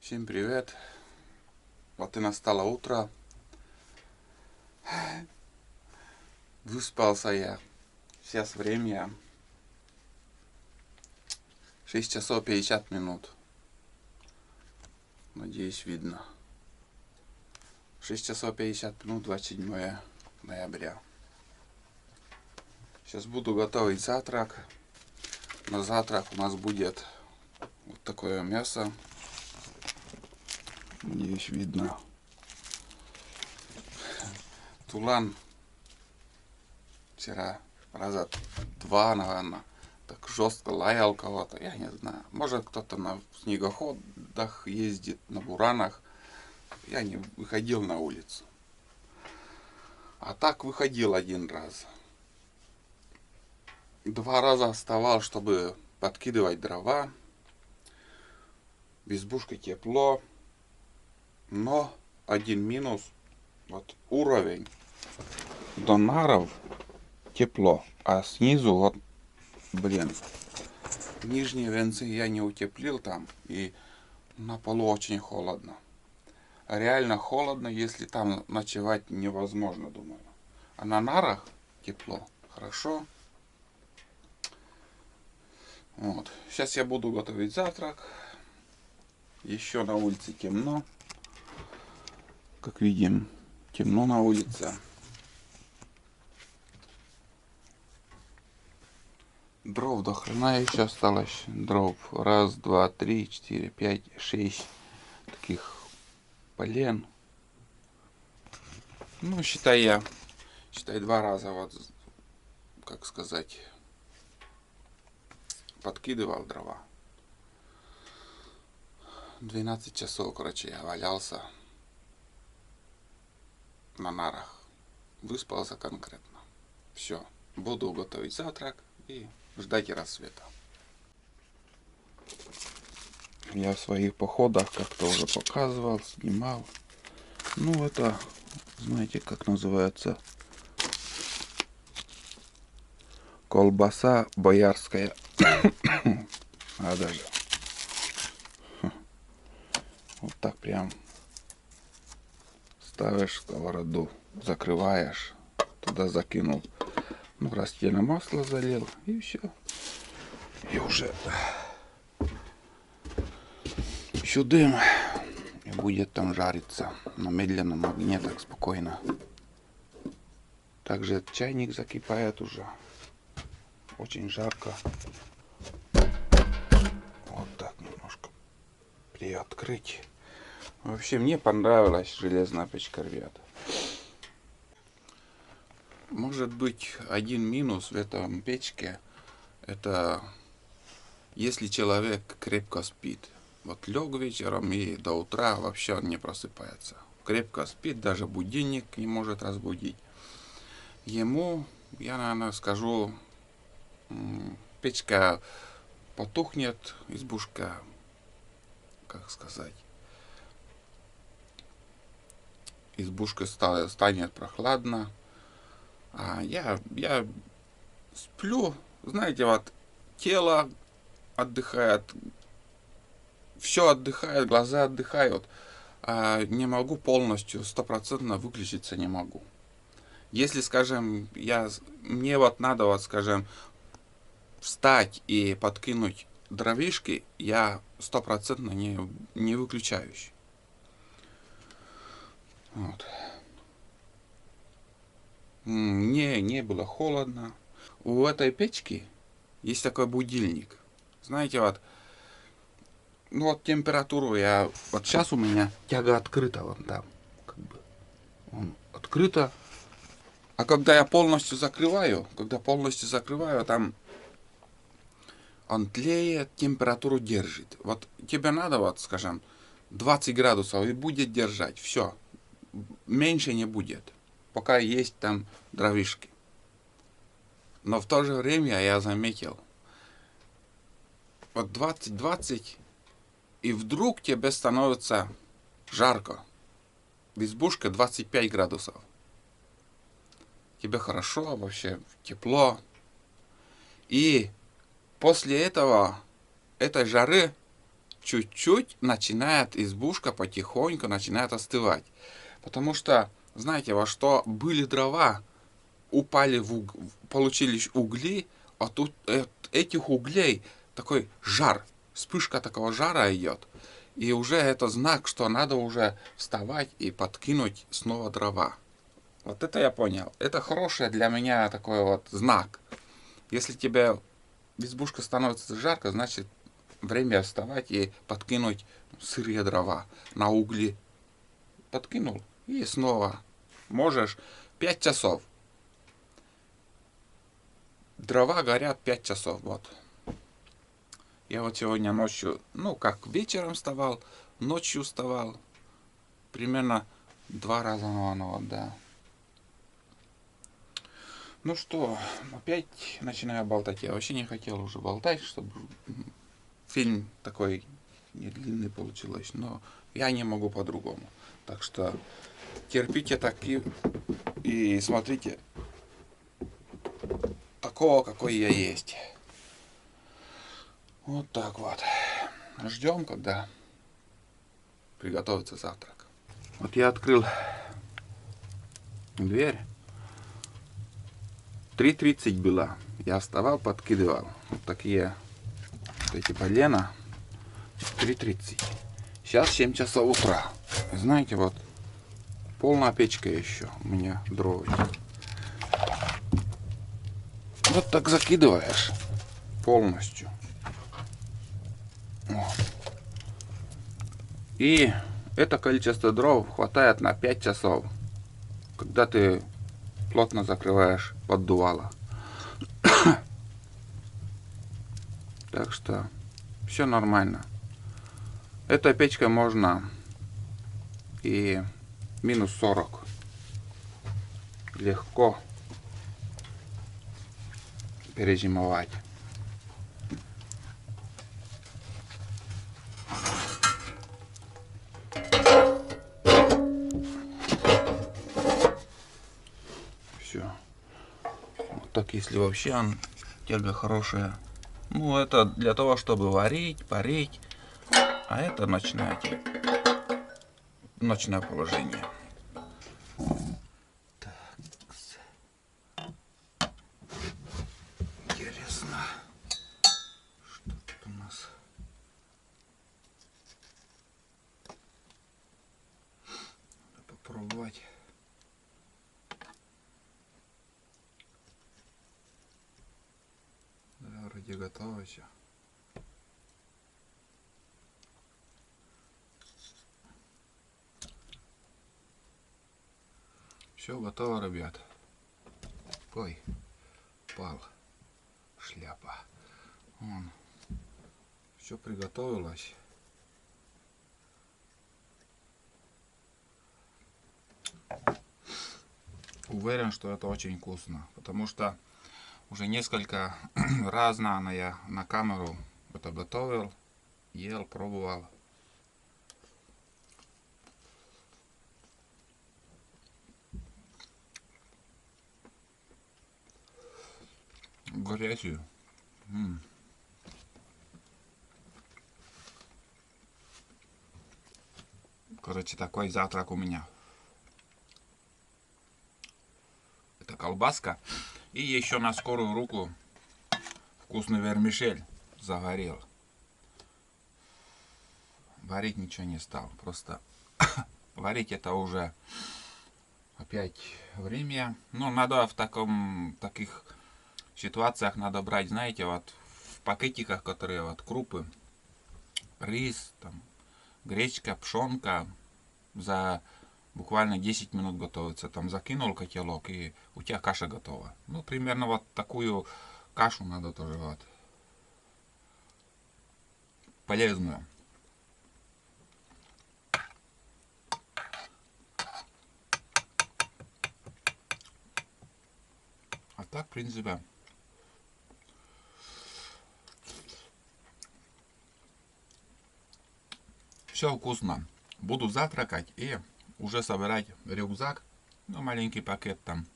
Всем привет! Вот и настало утро. Выспался я. Сейчас время 6 часов 50 минут. Надеюсь, видно. 6 часов 50 минут, 27 ноября. Сейчас буду готовить завтрак. На завтрак у нас будет вот такое мясо. Надеюсь, видно. Тулан вчера раза два, наверное, так жестко лаял кого-то. Я не знаю. Может, кто-то на снегоходах ездит, на буранах. Я не выходил на улицу. А так выходил один раз. 2 раза вставал, чтобы подкидывать дрова. В избушке тепло. Но один минус. Вот уровень до наров тепло. А снизу вот, блин, нижние венцы я не утеплил там. И на полу очень холодно. Реально холодно, если там ночевать невозможно, думаю. А на нарах тепло. Хорошо. Вот. Сейчас я буду готовить завтрак. Еще на улице темно. Как видим, темно на улице. Дров до хрена еще осталось. Дров. 1, 2, 3, 4, 5, 6 таких полен. Ну, считай 2 раза, вот, как сказать, подкидывал дрова. 12 часов, короче, я валялся на нарах. Выспался конкретно. Все. Буду готовить завтрак и ждать рассвета. Я в своих походах как-то уже показывал, снимал. Ну, это, знаете, как называется? Колбаса боярская. А даже вот так прям ставишь сковороду, закрываешь, туда закинул, ну, растительное масло залил, и все. И уже еще дым, и будет там жариться на медленном огне, так спокойно. Также чайник закипает уже, очень жарко. Вот так немножко приоткрыть. Вообще мне понравилась железная печка, ребята. Может быть, один минус в этом печке, это если человек крепко спит. Вот лег вечером и до утра вообще он не просыпается. Крепко спит, даже будильник не может разбудить. Ему, я, наверное, скажу, печка потухнет, избушка, как сказать, избушка станет прохладно. А я сплю, знаете, вот тело отдыхает, все отдыхает, глаза отдыхают, а не могу полностью, стопроцентно выключиться не могу. Если, скажем, мне вот надо, вот, скажем, встать и подкинуть дровишки, я стопроцентно не выключаюсь. Вот. Мне не было холодно. У этой печки есть такой будильник. Знаете, вот, ну вот температуру вот сейчас у меня тяга открыта вон там, как бы, он открыто. А когда я полностью закрываю, там он тлеет, температуру держит. Вот тебе надо, вот, скажем, 20 градусов и будет держать. Все. Меньше не будет. Пока есть там дровишки. Но в то же время я заметил, вот 20, и вдруг тебе становится жарко. В избушке 25 градусов. Тебе хорошо, вообще тепло. И после этой жары чуть-чуть начинает избушка потихоньку начинает остывать. Потому что, знаете, во что были дрова, упали получились угли, а тут этих углей такой жар, вспышка такого жара идет. И уже это знак, что надо уже вставать и подкинуть снова дрова. Вот это я понял. Это хороший для меня такой вот знак. Если тебе избушка становится жарко, значит время вставать и подкинуть сырые дрова на угли. Подкинул и снова можешь 5 часов. Дрова горят 5 часов. Вот. Я вот сегодня ночью, ну как вечером вставал, ночью вставал. Примерно 2 раза, ну, да. Ну что, опять начинаю болтать. Я вообще не хотел уже болтать, чтобы фильм такой не длинный получилось, но я не могу по-другому. Так что терпите так и смотрите такого, какой я есть. Вот так вот. Ждем, когда приготовится завтрак. Вот я открыл дверь. 3:30 было. Я вставал, подкидывал. Вот такие вот эти полена. 3:30. Сейчас 7 часов утра. Знаете, вот полная печка еще у меня дрова. Вот так закидываешь полностью. Вот. И это количество дров хватает на 5 часов, когда ты плотно закрываешь поддувало. Так что все нормально. Этой печкой можно и минус 40 легко перезимовать. Все. Вот так, если вообще тяга хорошая. Ну, это для того, чтобы варить, парить. А это ночное положение. Так. Интересно. Что тут у нас? Надо попробовать. Да, вроде готово все. Все готово, ребят. Ой, пал. Шляпа. Вон. Все приготовилось. Уверен, что это очень вкусно, потому что уже несколько раз я на камеру это готовил, ел, пробовал. Горячую. Короче, такой завтрак у меня. Это колбаска. И еще на скорую руку вкусный вермишель загорел. Варить ничего не стал. Просто варить это уже опять время. Ну, надо в таких ситуациях надо брать, знаете, вот в пакетиках, которые вот крупы, рис, там, гречка, пшенка за буквально 10 минут готовится. Там закинул котелок и у тебя каша готова. Ну, примерно вот такую кашу надо тоже вот. Полезную. А так, в принципе, все вкусно. Буду завтракать и уже собирать рюкзак. Ну, маленький пакет там.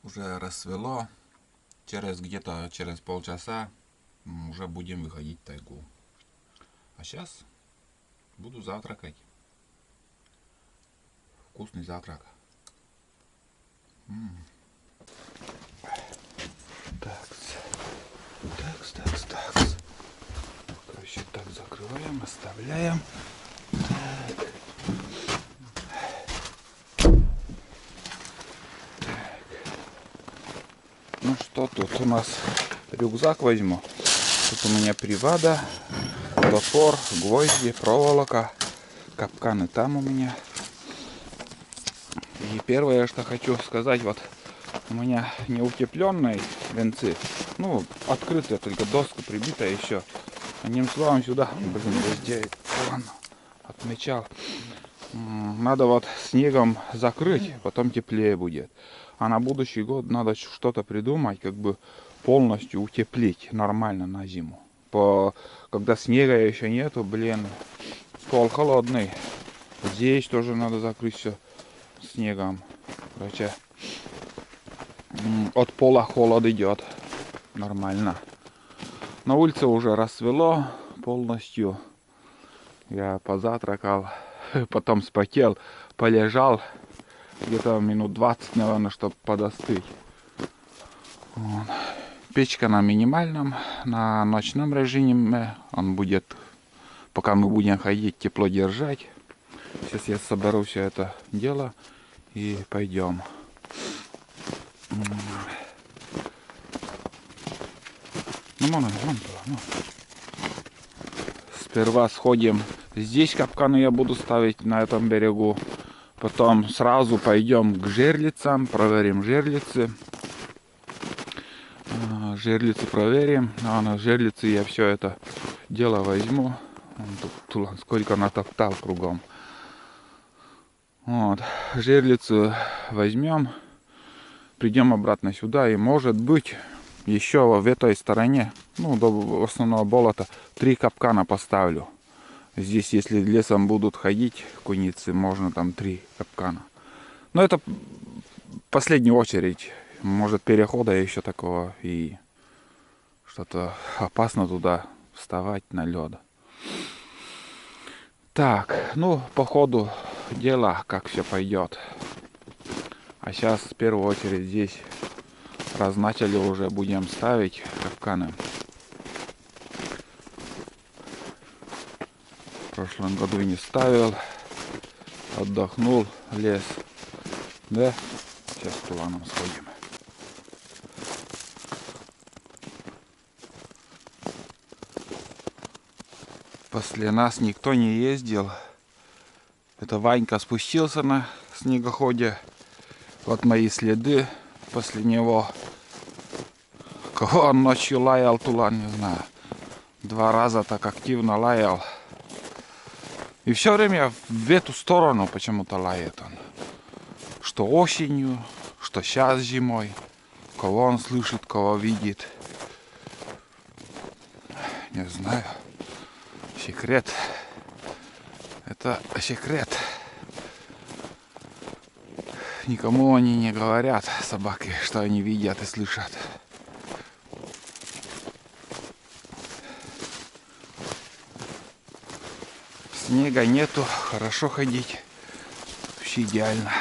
Уже рассвело. Где-то через полчаса уже будем выходить в тайгу. А сейчас буду завтракать. Вкусный завтрак. Такс. Короче, так закрываем, оставляем. Так. Ну что тут у нас? Рюкзак возьму. Тут у меня привада, топор, гвозди, проволока, капканы там у меня. И первое, что хочу сказать, вот у меня не утепленные венцы, ну, открытая, только доска прибита еще. Одним словом, сюда, везде отмечал. Надо вот снегом закрыть, потом теплее будет. А на будущий год надо что-то придумать, как бы полностью утеплить нормально на зиму. Когда снега еще нету, блин, пол холодный. Здесь тоже надо закрыть все снегом. Короче, от пола холод идет. Нормально. На улице уже рассвело полностью. Я позавтракал, потом спотел, полежал где-то минут 20, наверное, чтобы подостыть. Вот. Печка на минимальном, на ночном режиме. Он будет, пока мы будем ходить, тепло держать. Сейчас я соберу все это дело и пойдем. Сперва сходим. Здесь капканы я буду ставить на этом берегу. Потом сразу пойдем к жерлицам, проверим жерлицы. Жерлицы проверим. А на жерлицы я все это дело возьму. Тут сколько натоптал кругом. Вот. Жерлицу возьмем. Придем обратно сюда. И может быть еще в этой стороне, ну, до основного болота, 3 капкана поставлю. Здесь, если лесом будут ходить куницы, можно там 3 капкана. Но это в последнюю очередь. Может, перехода еще такого и что-то опасно туда вставать на лед. Так, ну, по ходу дела, как все пойдет. А сейчас в первую очередь здесь раз начали уже будем ставить капканы. В прошлом году не ставил, отдохнул, лес. Да, сейчас к туланам сходим. После нас никто не ездил. Это Ванька спустился на снегоходе. Вот мои следы после него. Кого он ночью лаял, тулан, не знаю. 2 раза так активно лаял. И все время в эту сторону почему-то лает он. Что осенью, что сейчас зимой. Кого он слышит, кого видит. Не знаю. Секрет. Это секрет. Никому они не говорят, собаки, что они видят и слышат. Снега нету, хорошо ходить. Вообще идеально.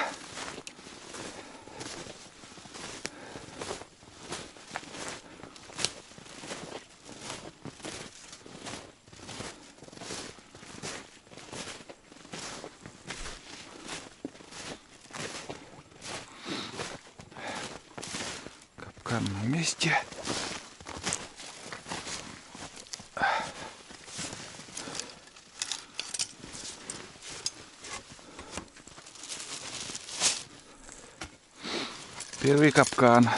Капкан на месте. Первый капкан.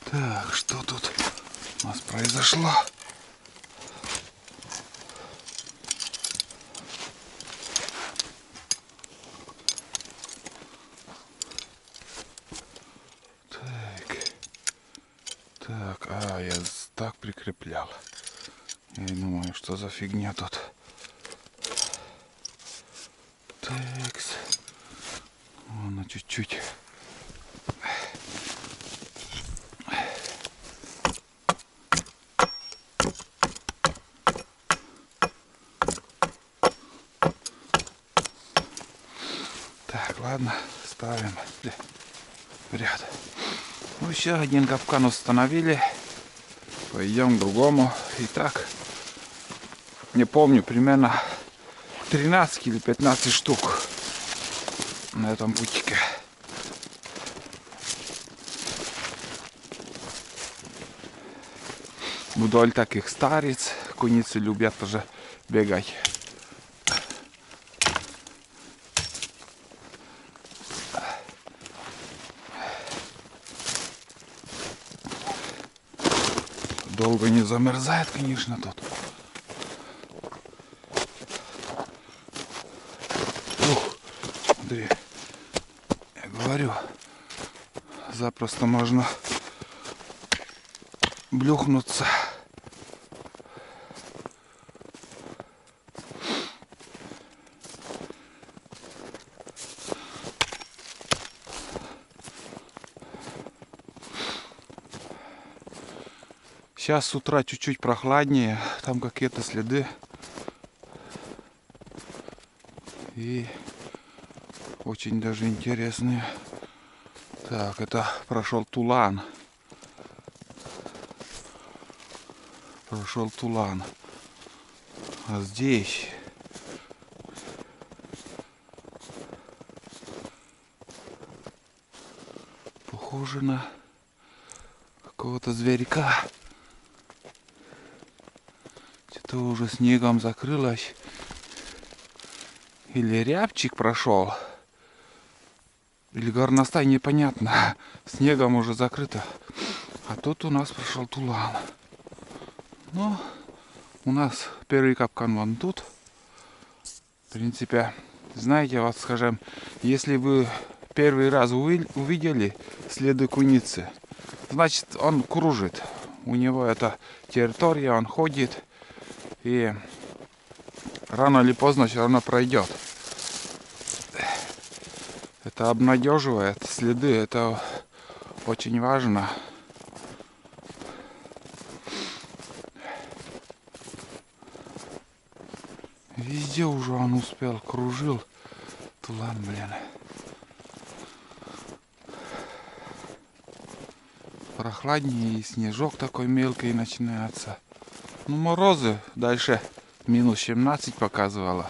Так, что тут у нас произошло? Так, я так прикреплял. Я думаю, что за фигня тут. Такс. Вон чуть-чуть. ладно, ставим в ряд. Ну, еще один капкан установили. Пойдем к другому. Итак, не помню, примерно 13 или 15 штук на этом путике. Вдоль таких стариц куницы любят тоже бегать. Долго не замерзает, конечно, тут. Ух, смотри, я говорю, запросто можно блюхнуться. Сейчас с утра чуть-чуть прохладнее, там какие-то следы. И очень даже интересные. Так, это прошел тулан. Прошел тулан. А здесь похоже на какого-то зверька. Что-то уже снегом закрылось. Или рябчик прошел. Или горностай, непонятно. Снегом уже закрыто. А тут у нас прошел тулан. Ну, у нас первый капкан вон тут. В принципе, знаете, вот скажем, если вы первый раз увидели следы куницы, значит, он кружит. У него это территория, он ходит. И рано или поздно все равно пройдет. Это обнадеживает следы, это очень важно. Везде уже он успел, кружил. Тулан, блин. Прохладнее, и снежок такой мелкий начинается. Ну, морозы дальше минус 17 показывало.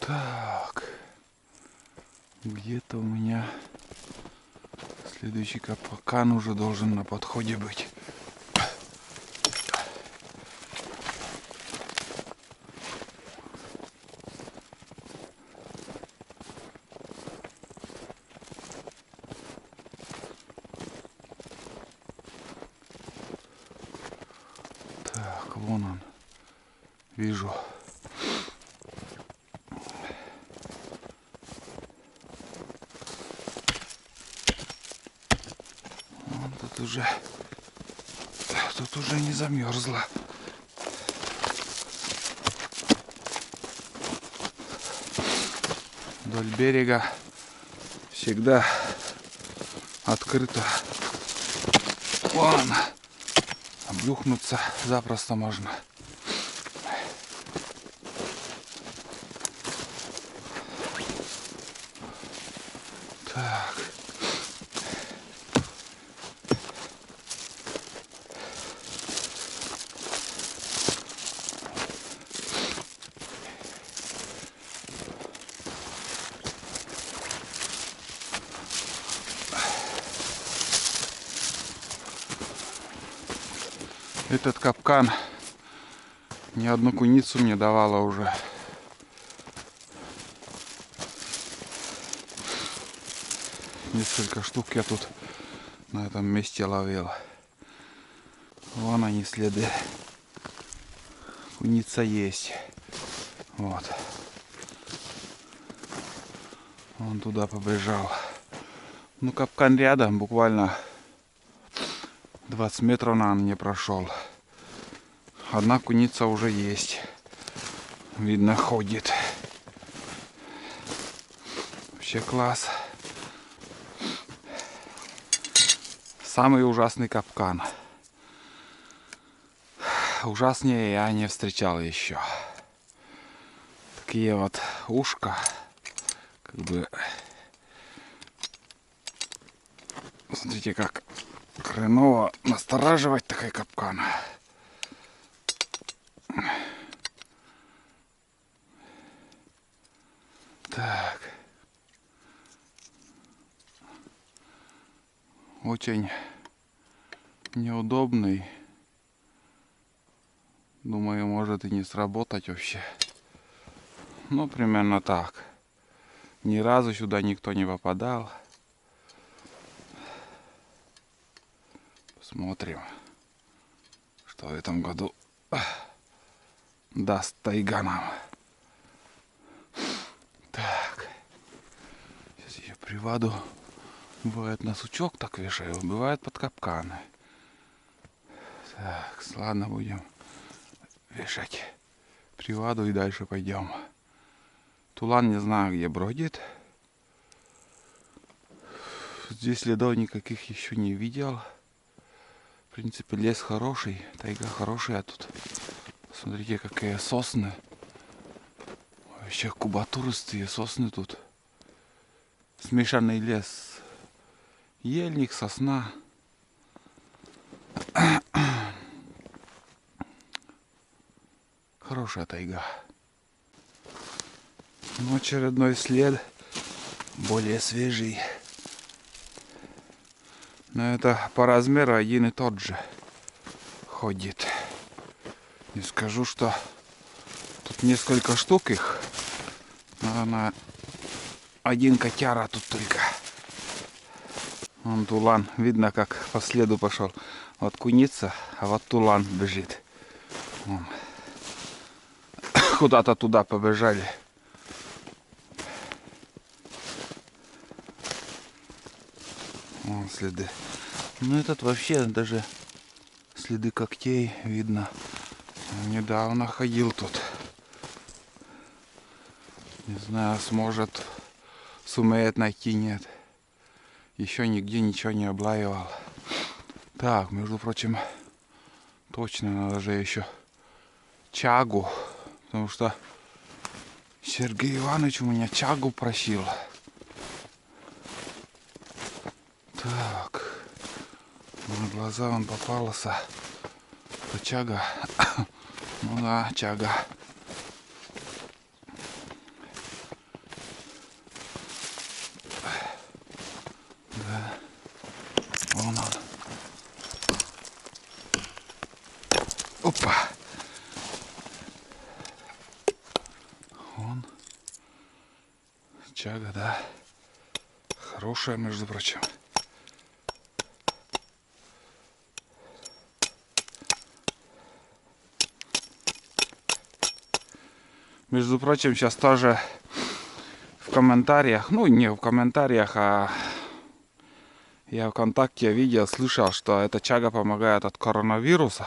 Так, где-то у меня следующий капкан уже должен на подходе быть. Так, вон он, вижу. Тут уже не замерзла. Вдоль берега всегда открыто. Вон, облюхнуться запросто можно. Так. Этот капкан ни одну куницу мне давала уже. Несколько штук я тут на этом месте ловил. Вон они следы. Куница есть. Вот. Он туда побежал. Ну, капкан рядом, буквально 20 метров, наверное, не прошел. Одна куница уже есть. Видно, ходит. Вообще класс. Самый ужасный капкан. Ужаснее я не встречал еще. Такие вот ушка. Как бы... Смотрите, как хреново настораживать такой капкан. Так. Очень неудобный. Думаю, может и не сработать вообще. Ну, примерно так. Ни разу сюда никто не попадал. Посмотрим, что в этом году даст тайга нам. Так. Сейчас я приводу. Бывает на сучок так вешаю, бывает под капканы. Так, ладно, будем вешать приводу и дальше пойдем. Тулан не знаю, где бродит. Здесь следов никаких еще не видел. В принципе, лес хороший, тайга хорошая тут. Смотрите, какие сосны. Вообще кубатуристые сосны тут. Смешанный лес. Ельник, сосна. Хорошая тайга. Ну, очередной след. Более свежий. Но это по размеру один и тот же ходит. Не скажу, что тут несколько штук их. Наверное, один котяра тут только. Вон тулан. Видно, как по следу пошел. Вот куница, а вот тулан бежит. Вон. Куда-то туда побежали. Вон следы. Ну этот вообще даже следы когтей видно. Недавно ходил тут. Не знаю, сумеет найти, нет. Еще нигде ничего не облаивал. Так, между прочим, точно надо же еще чагу. Потому что Сергей Иванович у меня чагу просил. Так. На глаза он попался. Это чага. Ну да, чага. Да. Вон он. Опа. Вон. Чага, да. Хорошая, между прочим. Между прочим, сейчас тоже в комментариях, ну не в комментариях, а я ВКонтакте видел, слышал, что эта чага помогает от коронавируса.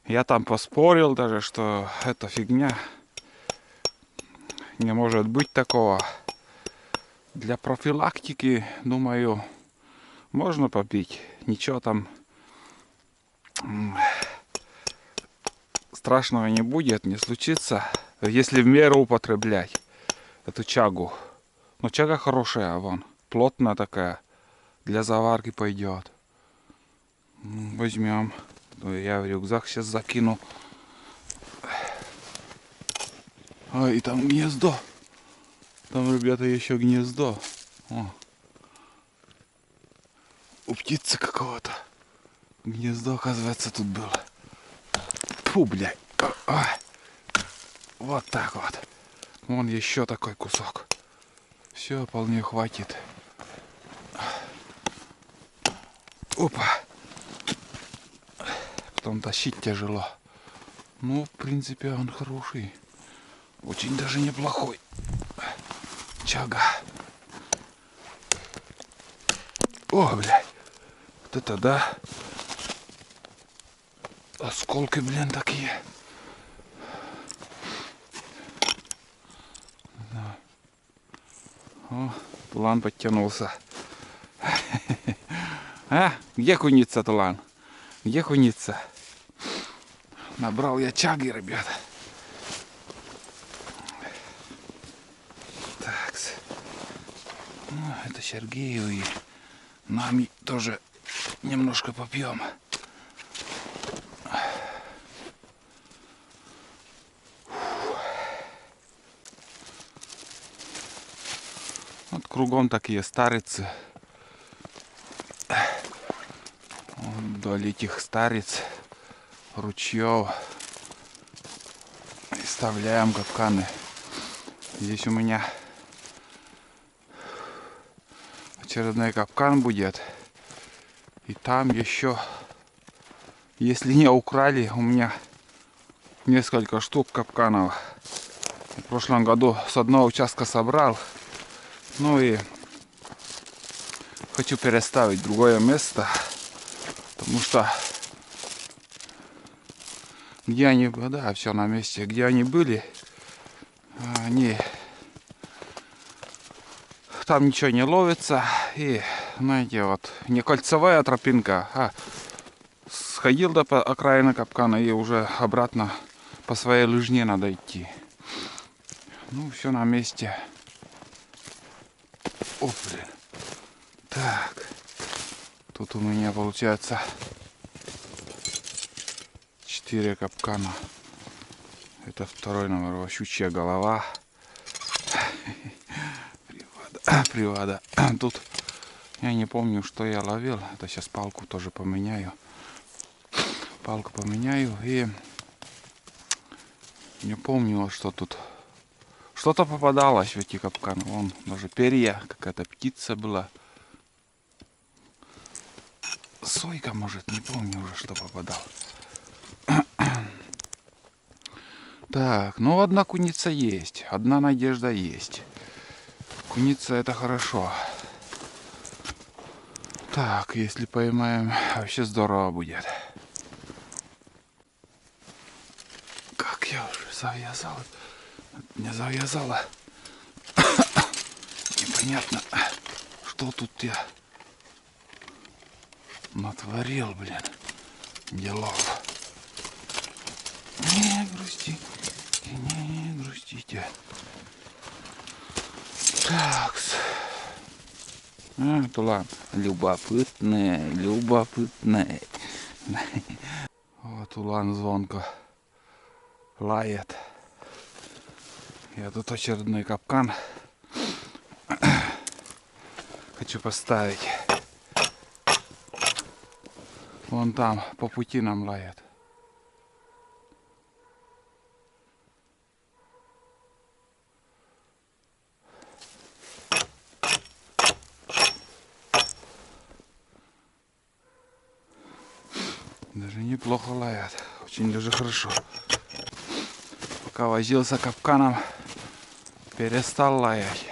Я там поспорил даже, что это фигня. Не может быть такого. Для профилактики, думаю, можно попить. Ничего там страшного не будет, не случится, если в меру употреблять эту чагу. Но чага хорошая, вон, плотная такая, для заварки пойдет. Возьмем. Я в рюкзак сейчас закину. А, и там гнездо. Там, ребята, еще гнездо. О. У птицы какого-то. Гнездо, оказывается, тут было. Фу, блядь. Вот так вот. Вон еще такой кусок. Все, вполне хватит. Опа. Потом тащить тяжело. Ну, в принципе, он хороший. Очень даже неплохой. Чага. О, блядь. Вот это да. Осколки, блин, такие. Да. О, тулан подтянулся. А? Где куница, тулан? Где куница? Набрал я чаги, ребята. Так. Ну, это Сергею и нам тоже немножко попьем. Вот кругом такие старицы. Вдоль этих стариц, ручьев. И вставляем капканы. Здесь у меня очередной капкан будет. И там еще, если не украли, у меня несколько штук капканов. В прошлом году с одного участка собрал. Ну и хочу переставить в другое место. Потому что где они, да, все на месте, где они были, они там ничего не ловится. И, знаете, вот не кольцевая тропинка, а сходил до окраины капкана и уже обратно по своей лыжне надо идти. Ну, все на месте. О, блин. Так. Тут у меня получается 4 капкана. Это второй номер. Щучья голова. Привада. Тут я не помню, что я ловил. Это сейчас палку тоже поменяю. Палку поменяю. И не помню, что тут. Что-то попадалось в эти капканы. Вон даже перья. Какая-то птица была. Сойка, может, не помню уже, что попадал. Так, ну одна куница есть. Одна надежда есть. Куница это хорошо. Так, если поймаем, вообще здорово будет. Как я уже завязал. Не завязала. Непонятно, что тут я натворил, блин. Делов. Не грусти. Не грустите. Так. Тулан. Любопытный, любопытный. Вот тулан звонко лает. Я тут очередной капкан хочу поставить. Вон там по пути нам лает. Даже неплохо лает. Очень даже хорошо. Пока возился капканом, перестал лаять.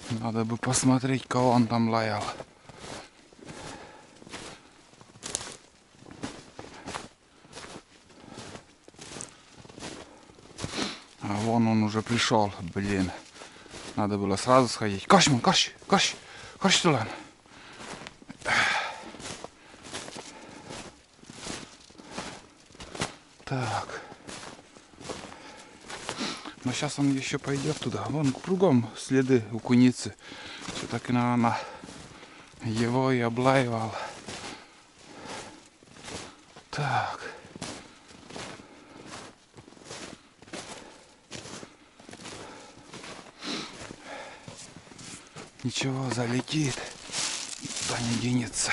Надо бы посмотреть, кого он там лаял. А вон он уже пришел, блин. Надо было сразу сходить. Кашман, каш, тулан. Так. Но сейчас он еще пойдет туда. Вон кругом следы у куницы. Все-таки, наверное, его и облаивал. Так. Ничего, залетит. Куда не денется.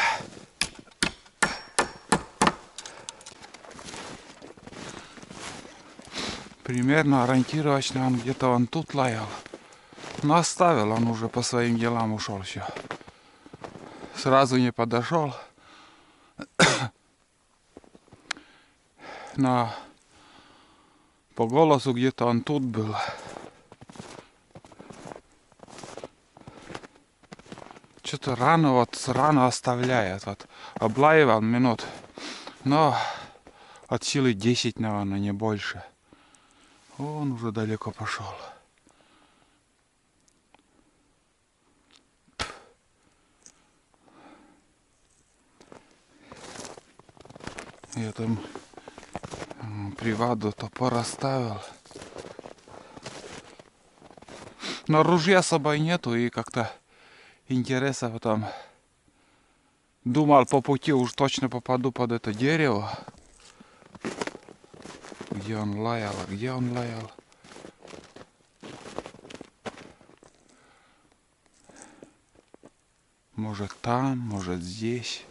Примерно ориентировочно он где-то вон тут лаял. Но оставил, он уже по своим делам ушел все. Сразу не подошел. Но по голосу где-то он тут был. Что-то рано оставляет. Вот облаивал минут. Но от силы 10, наверное, не больше. Он уже далеко пошел. Я там приваду топор оставил. Но ружья с собой нету, и как-то интереса потом. Думал, по пути уж точно попаду под это дерево. Где он лаял, а где он лаял? Может там, может здесь.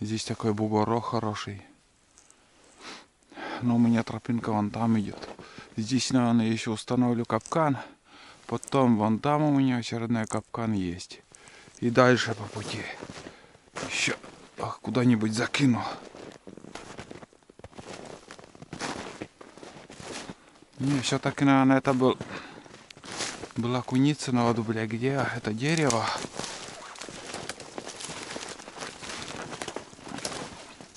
Здесь такой бугорок хороший. Но у меня тропинка вон там идет. Здесь, наверное, еще установлю капкан. Потом вон там у меня очередной капкан есть. И дальше по пути еще куда-нибудь закину. Не, все-таки, наверное, это была куница, но вот, бля, где это дерево?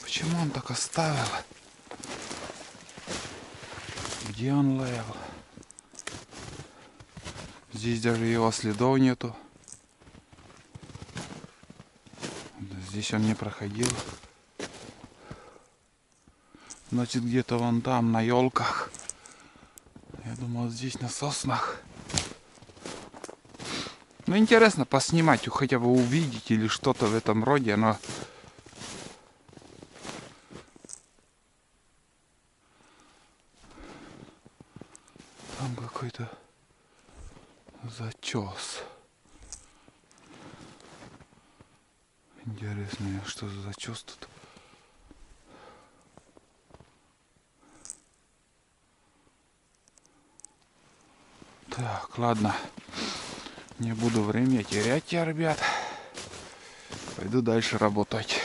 Почему он так оставил? Где он лаял? Здесь даже его следов нету. Здесь он не проходил. Значит, где-то вон там, на елках. Я думал, здесь на соснах. Ну, интересно поснимать, хотя бы увидеть или что-то в этом роде, но... Там какой-то зачес. Интересно, что за зачес тут? Так, ладно. Не буду время терять, ребят. Пойду дальше работать.